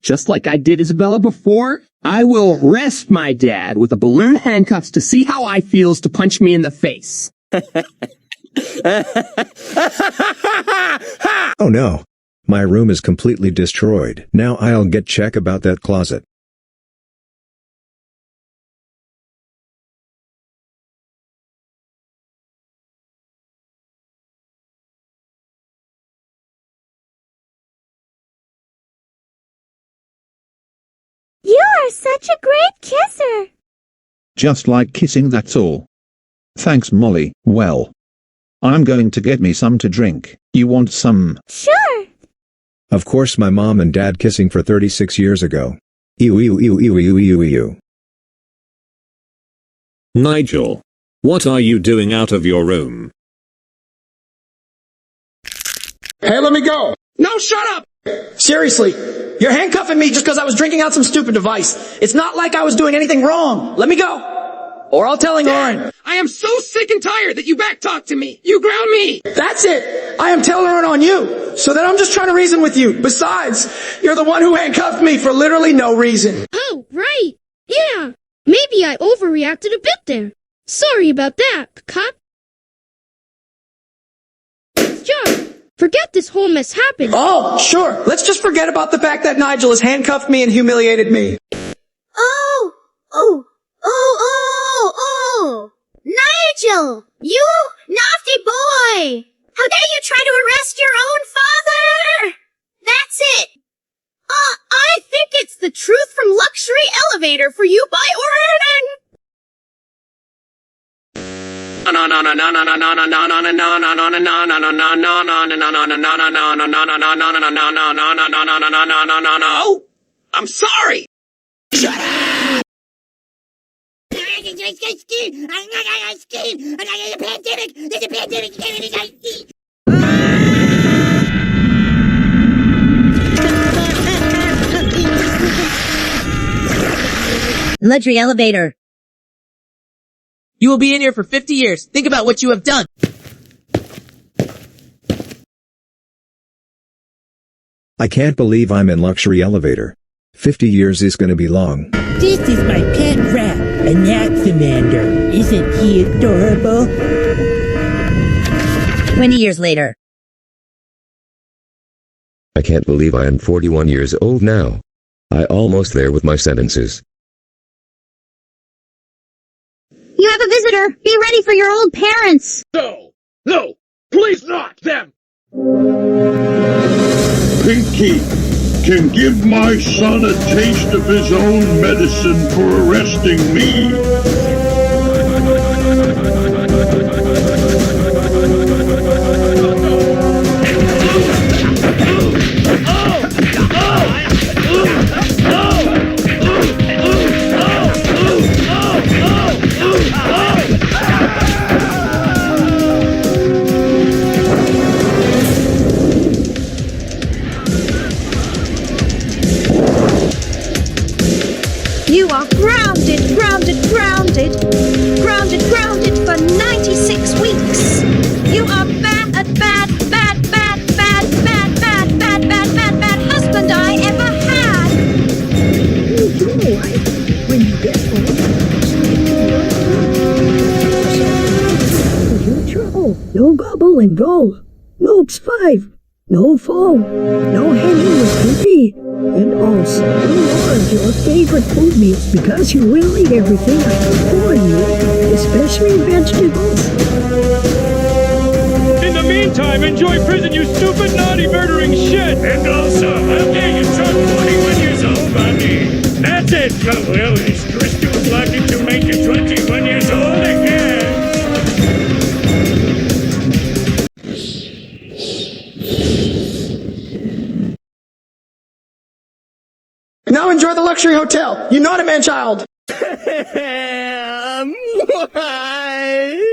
Just like I did Isabella before, I will arrest my dad with a balloon handcuffs to see how I feels to punch me in the face. Oh no. My room is completely destroyed. Now I'll get check about that closet. You are such a great kisser. Just like kissing, that's all. Thanks, Molly. Well, I'm going to get me some to drink. You want some? Sure. Of course, my mom and dad kissing for 36 years ago. Ew, ew, ew, ew, ew, ew, ew. Nigel, what are you doing out of your room? Hey, let me go! No, shut up! Seriously, you're handcuffing me just because I was drinking out some stupid device. It's not like I was doing anything wrong. Let me go. Or I'll tell Oren. I am so sick and tired that you backtalk to me. You ground me. That's it. I am telling Oren on you. So that I'm just trying to reason with you. Besides, you're the one who handcuffed me for literally no reason. Oh, right. Yeah. Maybe I overreacted a bit there. Sorry about that, cop. John, forget this whole mess happened. Oh, sure. Let's just forget about the fact that Nigel has handcuffed me and humiliated me. Oh! Nigel! You naughty boy! How dare you try to arrest your own father? That's it! I think it's the Truth from Luxury Elevator for you by No! I'm sorry! Shut up! Luxury elevator. You will be in here for 50 years. Think about what you have done. I can't believe I'm in luxury elevator. 50 years is gonna be long. This is my pet rat, Anaximander. Isn't he adorable? 20 years later. I can't believe I am 41 years old now. I almost there with my sentences. You have a visitor. Be ready for your old parents. No, please not them. Pinky can give my son a taste of his own medicine for arresting me. You are grounded for 96 weeks. You are bad husband I ever had. When you get home, no trouble, no gobble and go, no 5, no fall, no hanging with Pinky, and also no more of your favorite food meals because you will eat everything I put for you, especially vegetables. In the meantime, enjoy prison, you stupid, naughty, murdering shit! And also, how dare you turn 41 years old by me? That's it! Oh, well, it's Crystal's lucky to make you 21 years old again! Now enjoy the luxury hotel, you naughty man child! Why?